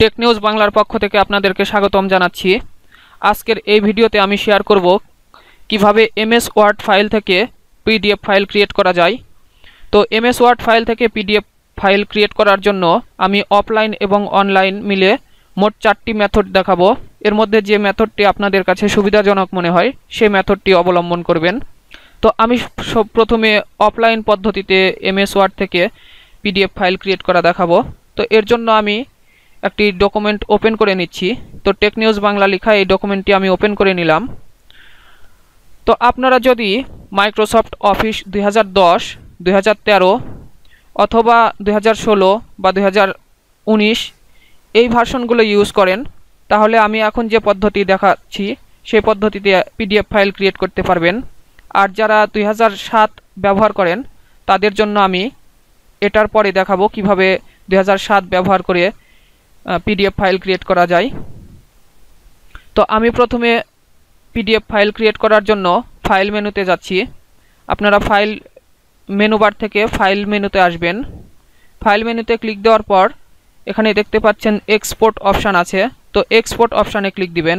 Tech news বাংলার পক্ষ থেকে আপনাদেরকে স্বাগতম জানাচ্ছি। আজকের এই ভিডিওতে আমি শেয়ার করব কিভাবে এমএস ওয়ার্ড ফাইল থেকে পিডিএফ ফাইল ক্রিয়েট করা যায়। তো এমএস ওয়ার্ড ফাইল থেকে পিডিএফ ফাইল ক্রিয়েট করার জন্য আমি অফলাইন এবং অনলাইন মিলে মোট 4টি মেথড দেখাবো। এর মধ্যে যে মেথডটি আপনাদের কাছে সুবিধাজনক মনে হয় সেই মেথডটি অবলম্বন করবেন। তো আমি প্রথমে অফলাইন পদ্ধতিতে এমএস ওয়ার্ড থেকে পিডিএফ ফাইল ক্রিয়েট করা দেখাবো। তো এর জন্য আমি একটি ডকুমেন্ট ওপেন করে নিচ্ছি। তো টেক নিউজ বাংলা লেখা এই ডকুমেন্টটি আমি ওপেন করে নিলাম। তো আপনারা যদি মাইক্রোসফট অফিস 2010, 2013 অথবা 2016 বা 2019 এই ভার্সনগুলো ইউজ করেন, তাহলে আমি এখন যে পদ্ধতি দেখাচ্ছি সেই পদ্ধতিতে পিডিএফ ফাইল ক্রিয়েট করতে পারবেন। আর যারা 2007 ব্যবহার করেন তাদের জন্য আমি এটার পরে দেখাবো কিভাবে 2007 ব্যবহার করে পিডিএফ ফাইল ক্রিয়েট করা যায়। তো আমি প্রথমে পিডিএফ ফাইল ক্রিয়েট করার জন্য ফাইল মেনুতে যাচ্ছি। আপনারা ফাইল মেনু বার থেকে ফাইল মেনুতে আসবেন। ফাইল মেনুতে ক্লিক দেওয়ার পর এখানে দেখতে পাচ্ছেন এক্সপোর্ট অপশান আছে। তো এক্সপোর্ট অপশানে ক্লিক দিবেন।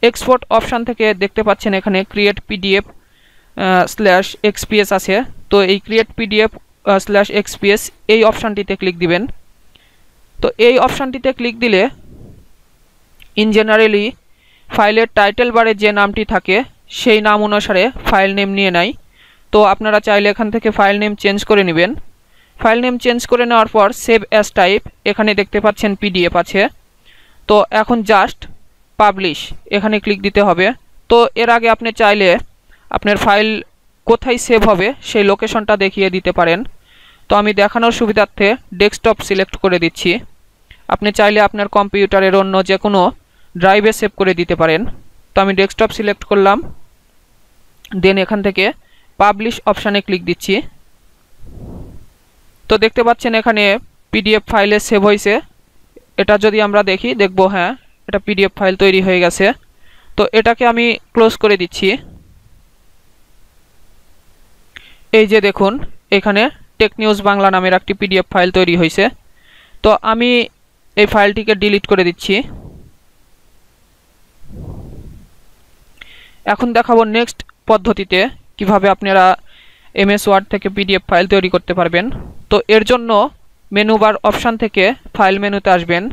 এক্সপোর্ট অপশান থেকে দেখতে পাচ্ছেন এখানে ক্রিয়েট পিডিএফ /XPS আছে। তো এই ক্রিয়েট পিডিএফ /XPS এই অপশানটিতে ক্লিক দিবেন। তো এই অপশানটিতে ক্লিক দিলে ইন জেনারেলি ফাইলের টাইটেল বারে যে নামটি থাকে সেই নাম অনুসারে ফাইল নেম নিয়ে নেয়। তো আপনারা চাইলে এখান থেকে ফাইল নেম চেঞ্জ করে নেবেন। ফাইল নেম চেঞ্জ করে নেওয়ার পর সেভ অ্যাজ টাইপ এখানে দেখতে পাচ্ছেন পিডিএফ আছে। তো এখন জাস্ট পাবলিশ এখানে ক্লিক দিতে হবে। তো এর আগে আপনি চাইলে আপনার ফাইল কোথায় সেভ হবে সেই লোকেশনটা দেখিয়ে দিতে পারেন। তো আমি দেখানোর সুবিধার্থে ডেস্কটপ সিলেক্ট করে দিচ্ছি। আপনি চাইলে আপনার কম্পিউটারের অন্য যে কোনো ড্রাইভে সেভ করে দিতে পারেন। তো আমি ডেস্কটপ সিলেক্ট করলাম, দেন এখান থেকে পাবলিশ অপশানে ক্লিক দিচ্ছি। তো দেখতে পাচ্ছেন এখানে পিডিএফ ফাইলে সেভ হয়েছে। এটা যদি আমরা দেখি দেখব হ্যাঁ এটা পিডিএফ ফাইল তৈরি হয়ে গেছে। তো এটাকে আমি ক্লোজ করে দিচ্ছি। এই যে দেখুন এখানে টেক নিউজ বাংলা নামের একটি পিডিএফ ফাইল তৈরি হয়েছে। তো আমি এই ফাইলটিকে ডিলিট করে দিচ্ছি। এখন দেখাবো নেক্সট পদ্ধতিতে কিভাবে আপনারা এমএস ওয়ার্ড থেকে পিডিএফ ফাইল তৈরি করতে পারবেন। তো এর জন্য মেনু বার অপশান থেকে ফাইল মেনুতে আসবেন।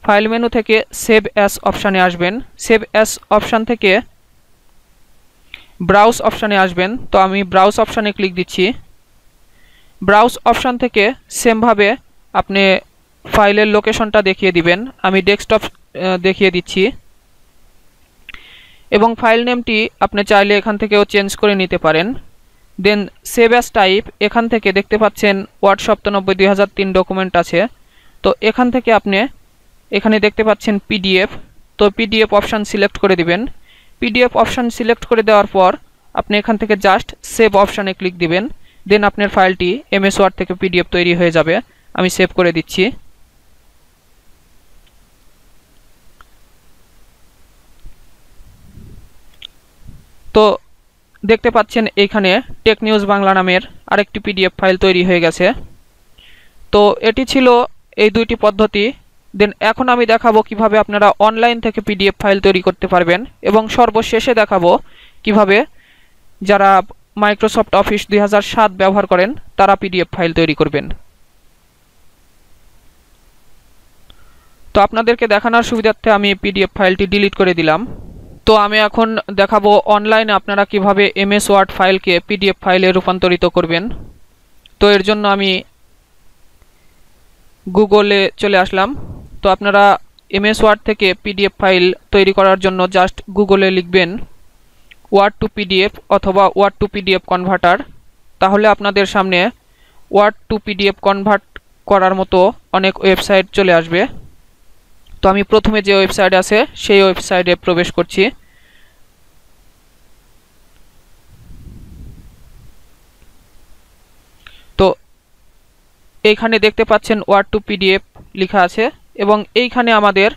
ফাইল মেনু থেকে সেভ অ্যাজ অপশানে আসবেন। সেভ অ্যাজ অপশান থেকে ব্রাউজ অপশানে আসবেন। তো আমি ব্রাউজ অপশানে ক্লিক দিচ্ছি। ব্রাউজ অপশান থেকে সেমভাবে আপনি ফাইলের লোকেশনটা দেখিয়ে দিবেন। আমি ডেস্কটপ দেখিয়ে দিচ্ছি এবং ফাইল নেমটি আপনি চাইলে এখান থেকেও চেঞ্জ করে নিতে পারেন। দেন সেভ অ্যাজ টাইপ এখান থেকে দেখতে পাচ্ছেন ওয়ার্ড 97/2003 ডকুমেন্ট আছে। তো এখান থেকে আপনি এখানে দেখতে পাচ্ছেন পিডিএফ। তো পিডিএফ অপশান সিলেক্ট করে দিবেন। পিডিএফ অপশান সিলেক্ট করে দেওয়ার পর আপনি এখান থেকে জাস্ট সেভ অপশানে ক্লিক দিবেন। দেন আপনার ফাইলটি এমএস ওয়ার্ড থেকে পিডিএফ তৈরি হয়ে যাবে। আমি সেভ করে দিচ্ছি। তো দেখতে পাচ্ছেন এইখানে টেক নিউজ বাংলা নামের আরেকটি পিডিএফ ফাইল তৈরি হয়ে গেছে। তো এটি ছিল এই দুইটি পদ্ধতি। দেন এখন আমি দেখাবো কিভাবে আপনারা অনলাইন থেকে পিডিএফ ফাইল তৈরি করতে পারবেন এবং সর্বশেষে দেখাবো কিভাবে যারা মাইক্রোসফট অফিস 2007 ব্যবহার করেন তারা পিডিএফ ফাইল তৈরি করবেন। তো আপনাদেরকে দেখানোর সুবিধার্থে আমি পিডিএফ ফাইলটি ডিলিট করে দিলাম। তো আমি এখন দেখাবো অনলাইনে আপনারা কিভাবে এমএস ওয়ার্ড ফাইলকে পিডিএফ ফাইলে রূপান্তরিত করবেন। তো এর জন্য আমি গুগলে চলে আসলাম। তো আপনারা এমএস ওয়ার্ড থেকে পিডিএফ ফাইল তৈরি করার জন্য জাস্ট গুগলে লিখবেন ওয়ার্ড টু পিডিএফ অথবা ওয়ার্ড টু পিডিএফ কনভার্টার। তাহলে আপনাদের সামনে ওয়ার্ড টু পিডিএফ কনভার্ট করার মতো অনেক ওয়েবসাইট চলে আসবে। তো আমি প্রথমে যে ওয়েবসাইট আছে সেই ওয়েবসাইটে প্রবেশ করছি। তো এইখানে দেখতে পাচ্ছেন ওয়ার্ড টু পিডিএফ লেখা আছে এবং এইখানে আমাদের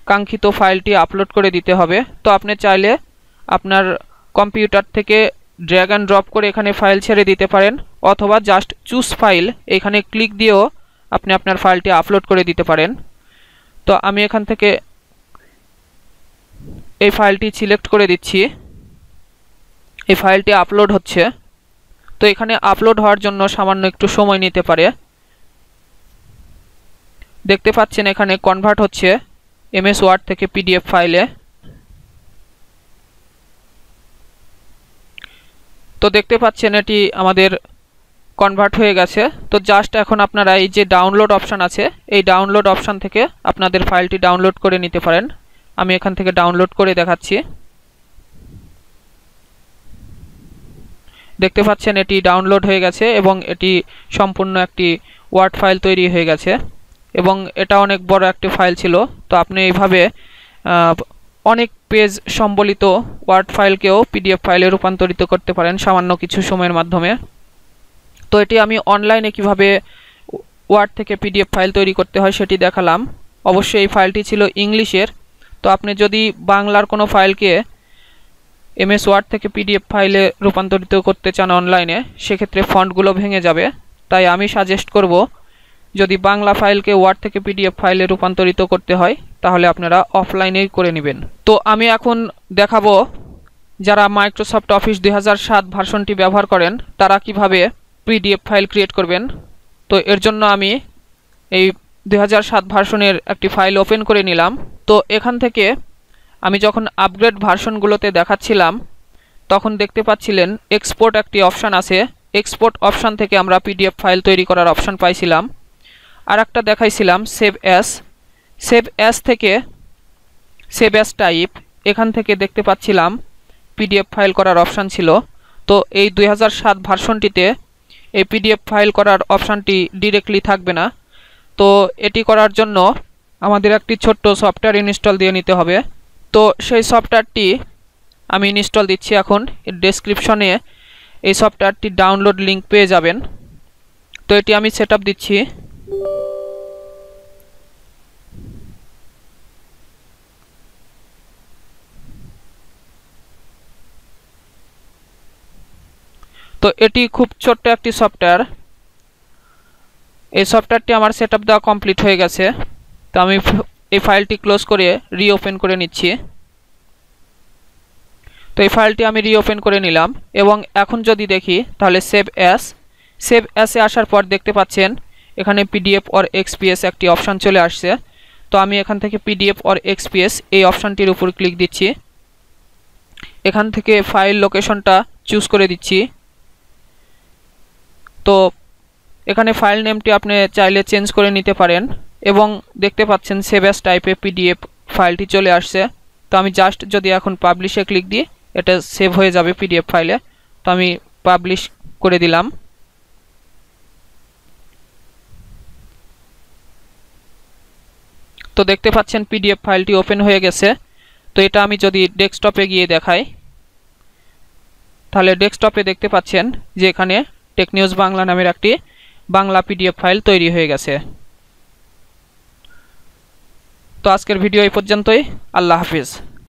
কাঙ্ক্ষিত ফাইলটি আপলোড করে দিতে হবে। তো আপনি চাইলে আপনার কম্পিউটার থেকে ড্র্যাগ অ্যান্ড ড্রপ করে এখানে ফাইল ছেড়ে দিতে পারেন অথবা জাস্ট চুজ ফাইল এখানে ক্লিক দিয়েও আপনি আপনার ফাইলটি আপলোড করে দিতে পারেন। তো আমি এখান থেকে এই ফাইলটি সিলেক্ট করে দিচ্ছি। এই ফাইলটি আপলোড হচ্ছে। তো এখানে আপলোড হওয়ার জন্য সামান্য একটু সময় নিতে পারে। দেখতে পাচ্ছেন এখানে কনভার্ট হচ্ছে এমএস ওয়ার্ড থেকে পিডিএফ ফাইলে। তো দেখতে পাচ্ছেন এটি আমাদের কনভার্ট হয়ে গেছে। তো জাস্ট এখন আপনারা এই যে ডাউনলোড অপশান আছে, এই ডাউনলোড অপশান থেকে আপনাদের ফাইলটি ডাউনলোড করে নিতে পারেন। আমি এখান থেকে ডাউনলোড করে দেখাচ্ছি। দেখতে পাচ্ছেন এটি ডাউনলোড হয়ে গেছে এবং এটি সম্পূর্ণ একটি ওয়ার্ড ফাইল তৈরি হয়ে গেছে এবং এটা অনেক বড় একটি ফাইল ছিল। তো আপনি এইভাবে অনেক পেজ সম্বলিত ওয়ার্ড ফাইলকেও পিডিএফ ফাইলে রূপান্তরিত করতে পারেন সামান্য কিছু সময়ের মাধ্যমে। তো এটি আমি অনলাইনে কিভাবে ওয়ার্ড থেকে পিডিএফ ফাইল তৈরি করতে হয় সেটি দেখালাম। অবশ্যই এই ফাইলটি ছিল ইংলিশের। তো আপনি যদি বাংলার কোনো ফাইলকে এমএস ওয়ার্ড থেকে পিডিএফ ফাইলে রূপান্তরিত করতে চান অনলাইনে, সেক্ষেত্রে ফন্টগুলো ভেঙে যাবে। তাই আমি সাজেস্ট করব যদি বাংলা ফাইলকে ওয়ার্ড থেকে পিডিএফ ফাইলে রূপান্তরিত করতে হয় তাহলে আপনারা অফলাইনেই করে নেবেন। তো আমি এখন দেখাবো যারা মাইক্রোসফট অফিস 2007 ভার্সনটি ব্যবহার করেন তারা কিভাবে পিডিএফ ফাইল ক্রিয়েট করবেন। তো এর জন্য আমি এই 2007 ভার্সনের একটি ফাইল ওপেন করে নিলাম। তো এখান থেকে আমি যখন আপগ্রেড ভার্সনগুলোতে দেখাচ্ছিলাম তখন দেখতে পাচ্ছিলেন এক্সপোর্ট একটি অপশান আছে। এক্সপোর্ট অপশান থেকে আমরা পিডিএফ ফাইল তৈরি করার অপশান পাইছিলাম। আর একটা দেখাইছিলাম সেভ অ্যাজ। সেভ অ্যাজ থেকে সেভ অ্যাজ টাইপ, এখান থেকে দেখতে পাচ্ছিলাম পিডিএফ ফাইল করার অপশান ছিল। তো এই 2007 ভার্সনটিতে এই পিডিএফ ফাইল করার অপশানটি ডিরেক্টলি থাকবে না। তো এটি করার জন্য আমাদের একটি ছোট্ট সফটওয়্যার ইনস্টল দিয়ে নিতে হবে। তো সেই সফটওয়্যারটি আমি ইনস্টল দিচ্ছি এখন। ডেসক্রিপশনে এই সফটওয়্যারটি ডাউনলোড লিঙ্ক পেয়ে যাবেন। তো এটি আমি সেটআপ দিচ্ছি। তো এটি খুব ছোট্ট একটি সফটওয়্যার। এই সফটওয়্যারটি আমার সেটআপ দেওয়া কমপ্লিট হয়ে গেছে। তো আমি এই ফাইলটি ক্লোজ করে রিওপেন করে নিচ্ছি। তো এই ফাইলটি আমি রিওপেন করে নিলাম এবং এখন যদি দেখি তাহলে সেভ অ্যাসে আসার পর দেখতে পাচ্ছেন এখানে পিডিএফ অর এক্সপিএস একটি অপশান চলে আসছে। তো আমি এখান থেকে পিডিএফ অর এক্সপিএস এই অপশানটির উপর ক্লিক দিচ্ছি। এখান থেকে ফাইল লোকেশনটা চুজ করে দিচ্ছি। তো এখানে ফাইল নেমটি আপনি চাইলে চেঞ্জ করে নিতে পারেন এবং দেখতে পাচ্ছেন সেভ অ্যাজ টাইপে পিডিএফ ফাইলটি চলে আসছে। তো আমি জাস্ট যদি এখন পাবলিশে ক্লিক দিই এটা সেভ হয়ে যাবে পিডিএফ ফাইলে। তো আমি পাবলিশ করে দিলাম। তো দেখতে পাচ্ছেন পিডিএফ ফাইলটি ওপেন হয়ে গেছে। তো এটা আমি যদি ডেস্কটপে গিয়ে দেখাই তাহলে ডেস্কটপে দেখতে পাচ্ছেন যে এখানে টেক নিউজ বাংলা নামের একটি বাংলা পিডিএফ ফাইল তৈরি হয়ে গেছে। তো আজকের ভিডিও এই পর্যন্তই। আল্লাহ হাফিজ।